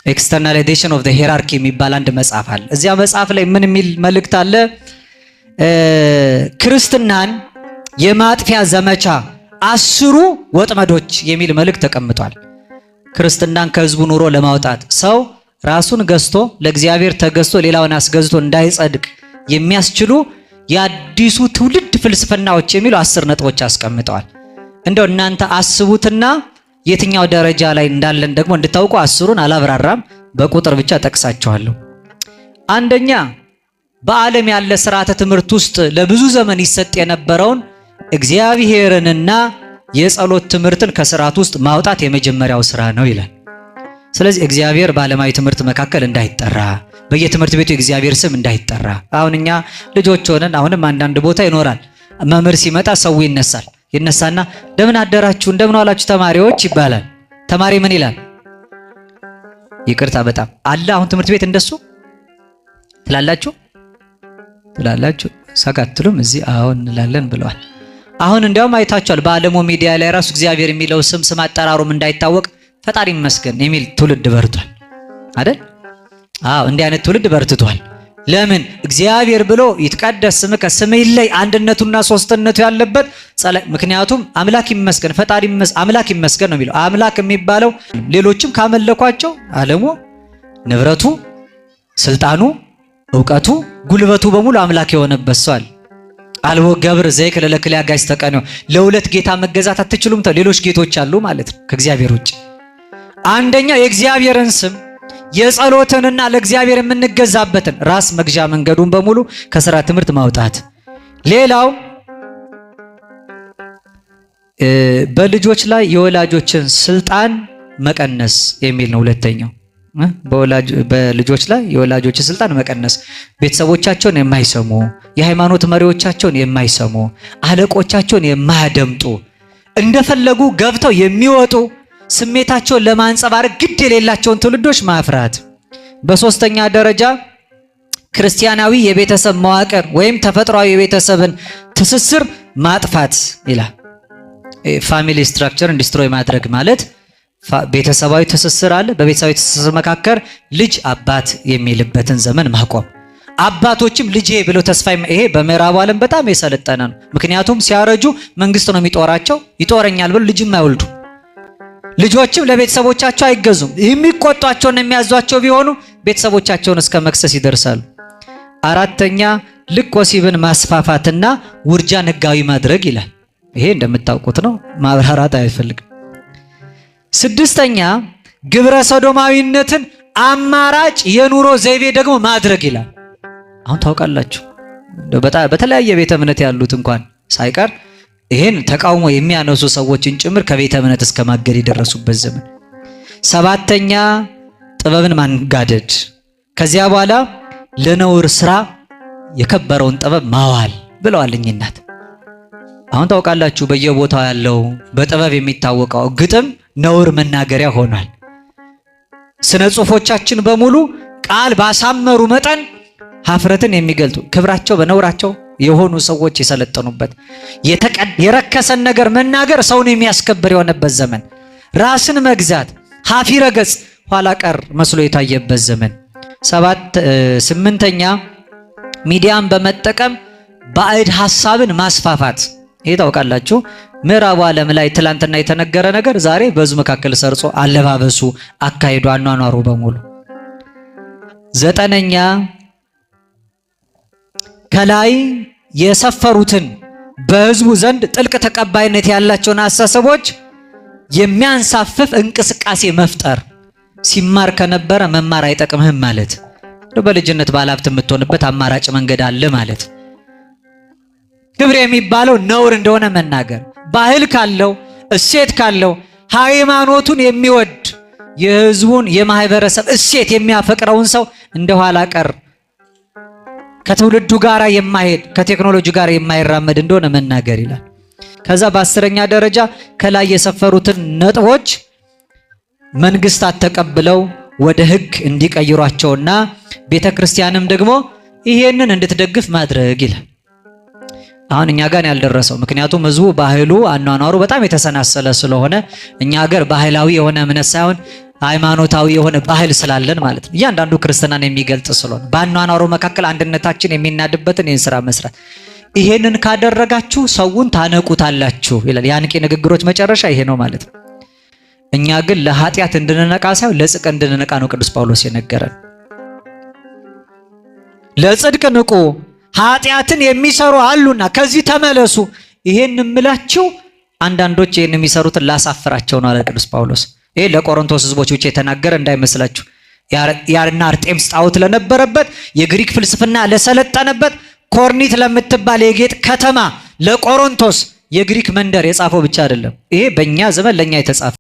ኤክስተርናላይዜሽን ኦፍ ዘ ሄራርኪ የሚባል አንድ መጽሐፍ አለ። እዚያ መጽሐፍ ላይ ምን የሚል መልእክት አለ? ክርስትናን የማጥፊያ ዘመቻ 10 ወጥመዶች የሚል መልእክት ተቀምጧል። ክርስትናን ከህዝቡ ኑሮ ለማውጣት ሰው ራሱን ገዝቶ ለእግዚአብሔር ተገዝቶ ሌላውን አስገዝቶ እንዳይጸድቅ የሚያስችሉ የአዲሱ ትውልድ ፍልስፍናዎች የሚሉ 10 ነጥቦች አስቀምጠዋል። እንደው እናንተ አስቡትና የትኛው ደረጃ ላይ እንዳለን ደግሞ እንድታውቁ 10ን አላብራራም፣ በቁጥር ብቻ ጠቅሳቸዋለሁ። አንደኛ በዓለም ያለ ስርዓተ ትምህርት ውስጥ ለብዙ ዘመን ይሰጥ የነበረውን እግዚአብሔርንና የጸሎት ትምህርትን ከስርዓት ውስጥ ማውጣት የመጀመሪያው ስራ ነው ይላል። ስለዚህ እግዚአብሔር በዓለማዊ ትምህርት መካከል እንዳይጠራ፣ በየትምህርት ቤቱ የእግዚአብሔር ስም እንዳይጠራ። አሁን እኛ ልጆች ሆነን አሁንም አንዳንድ ቦታ ይኖራል። መምህር ሲመጣ ሰው ይነሳና እንደምን አደራችሁ እንደምን ዋላችሁ ተማሪዎች ይባላል። ተማሪ ምን ይላል? ይቅርታ በጣም አለ። አሁን ትምህርት ቤት እንደሱ ትላላችሁ ሰጋትሉም እዚህ አሁን እንላለን ብለዋል። አሁን እንዲያውም አይታችኋል በዓለሙ ሚዲያ ላይ ራሱ እግዚአብሔር የሚለው ስም አጠራሩም እንዳይታወቅ ፈጣሪ ይመስገን የሚል ትውልድ በርቷል አይደል? አዎ እንዲህ አይነት ትውልድ በርትቷል። ለምን? እግዚአብሔር ብሎ ይትቀደስ ስምከ ስምህ ይለይ አንድነቱና ሶስትነቱ ያለበት ምክንያቱም አምላክ ይመስገን ፈጣሪ አምላክ ይመስገን ነው የሚለው። አምላክ የሚባለው ሌሎችም ካመለኳቸው ዓለሙ፣ ንብረቱ፣ ስልጣኑ፣ ዕውቀቱ፣ ጉልበቱ በሙሉ አምላክ የሆነበት ሰው አለ። አልቦ ገብር ዘይክል ለክልያ ጋይስ ተቀነው ለሁለት ጌታ መገዛት አትችሉም። ሌሎች ጌቶች አሉ ማለት ነው ከእግዚአብሔር ውጭ። አንደኛ የእግዚአብሔርን ስም የጸሎትንና ለእግዚአብሔር የምንገዛበትን ራስ መግዣ መንገዱን በሙሉ ከሥራ ትምህርት ማውጣት። ሌላው በልጆች ላይ የወላጆችን ስልጣን መቀነስ የሚል ነው። ሁለተኛው በልጆች ላይ የወላጆችን ስልጣን መቀነስ፣ ቤተሰቦቻቸውን የማይሰሙ የሃይማኖት መሪዎቻቸውን የማይሰሙ አለቆቻቸውን የማያደምጡ እንደፈለጉ ገብተው የሚወጡ ስሜታቸውን ለማንጸባረቅ ግድ የሌላቸውን ትውልዶች ማፍራት። በሶስተኛ ደረጃ ክርስቲያናዊ የቤተሰብ መዋቅር ወይም ተፈጥሯዊ የቤተሰብን ትስስር ማጥፋት ይላል። ፋሚሊ ስትራክቸርን ዲስትሮይ ማድረግ ማለት ቤተሰባዊ ትስስር አለ። በቤተሰባዊ ትስስር መካከል ልጅ አባት የሚልበትን ዘመን ማቆም። አባቶችም ልጄ ብለው ተስፋ ይሄ በምዕራቡ ዓለም በጣም የሰለጠነ ነው። ምክንያቱም ሲያረጁ መንግስት ነው የሚጦራቸው። ይጦረኛል ብለው ልጅም አይወልዱ። ልጆችም ለቤተሰቦቻቸው አይገዙም። የሚቆጧቸውና የሚያዟቸው ቢሆኑ ቤተሰቦቻቸውን እስከ መክሰስ ይደርሳሉ። አራተኛ ልቅ ወሲብን ማስፋፋትና ውርጃን ህጋዊ ማድረግ ይላል። ይሄ እንደምታውቁት ነው፣ ማብራራት አይፈልግም። ስድስተኛ ግብረ ሰዶማዊነትን አማራጭ የኑሮ ዘይቤ ደግሞ ማድረግ ይላል። አሁን ታውቃላችሁ በተለያየ ቤተ እምነት ያሉት እንኳን ሳይቀር ይሄን ተቃውሞ የሚያነሱ ሰዎችን ጭምር ከቤተ እምነት እስከ ማገድ የደረሱበት ዘመን። ሰባተኛ ጥበብን ማንጋደድ፣ ከዚያ በኋላ ለነውር ስራ የከበረውን ጥበብ ማዋል ብለዋል እኚህ እናት። አሁን ታውቃላችሁ በየቦታው ያለው በጥበብ የሚታወቀው ግጥም ነውር መናገሪያ ሆኗል። ስነ ጽሁፎቻችን በሙሉ ቃል ባሳመሩ መጠን ሀፍረትን የሚገልጡ ክብራቸው በነውራቸው የሆኑ ሰዎች የሰለጠኑበት የረከሰን ነገር መናገር ሰውን የሚያስከብር የሆነበት ዘመን፣ ራስን መግዛት ሀፊረ ገጽ ኋላ ቀር መስሎ የታየበት ዘመን። ስምንተኛ ሚዲያን በመጠቀም ባዕድ ሐሳብን ማስፋፋት። ይሄ ታውቃላችሁ ምዕራቡ ዓለም ላይ ትላንትና የተነገረ ነገር ዛሬ በዙ መካከል ሰርጾ አለባበሱ፣ አካሄዱ፣ አኗኗሩ በሙሉ። ዘጠነኛ ከላይ የሰፈሩትን በህዝቡ ዘንድ ጥልቅ ተቀባይነት ያላቸውን አስተሳሰቦች የሚያንሳፍፍ እንቅስቃሴ መፍጠር። ሲማር ከነበረ መማር አይጠቅምህም ማለት በልጅነት ባለሀብት የምትሆንበት አማራጭ መንገድ አለ ማለት። ክብር የሚባለው ነውር እንደሆነ መናገር። ባህል ካለው እሴት ካለው ሃይማኖቱን የሚወድ የህዝቡን የማህበረሰብ እሴት የሚያፈቅረውን ሰው እንደኋላ ቀር ከትውልዱ ጋር የማይሄድ ከቴክኖሎጂ ጋር የማይራመድ እንደሆነ መናገር ይላል። ከዛ በአስረኛ ደረጃ ከላይ የሰፈሩትን ነጥቦች መንግስታት ተቀብለው ወደ ህግ እንዲቀይሯቸውና ቤተክርስቲያንም ደግሞ ይሄንን እንድትደግፍ ማድረግ ይላል። አሁን እኛ ጋር ያልደረሰው ምክንያቱም ህዝቡ ባህሉ አኗኗሩ በጣም የተሰናሰለ ስለሆነ እኛ ሀገር ባህላዊ የሆነ እምነት ሳይሆን ሃይማኖታዊ የሆነ ባህል ስላለን ማለት ነው። እያንዳንዱ ክርስትናን የሚገልጽ ስለሆነ በአኗኗሩ መካከል አንድነታችን የሚናድበትን ይህን ስራ መስራት። ይሄንን ካደረጋችሁ ሰውን ታነቁታላችሁ ይላል። የአንቂ ንግግሮች መጨረሻ ይሄ ነው ማለት ነው። እኛ ግን ለኃጢአት እንድንነቃ ሳይሆን ለጽድቅ እንድንነቃ ነው ቅዱስ ጳውሎስ የነገረን። ለጽድቅ ንቁ፣ ኃጢአትን የሚሰሩ አሉና ከዚህ ተመለሱ። ይሄን እምላችሁ አንዳንዶች ይሄን የሚሰሩትን ላሳፍራቸው ነው አለ ቅዱስ ጳውሎስ። ይሄ ለቆሮንቶስ ህዝቦች ብቻ የተናገረ እንዳይመስላችሁ። ያርና አርጤምስ ጣዖት ለነበረበት፣ የግሪክ ፍልስፍና ለሰለጠነበት ኮርኒት ለምትባል የጌጥ ከተማ ለቆሮንቶስ የግሪክ መንደር የጻፈው ብቻ አይደለም። ይሄ በእኛ ዘመን ለኛ የተጻፈ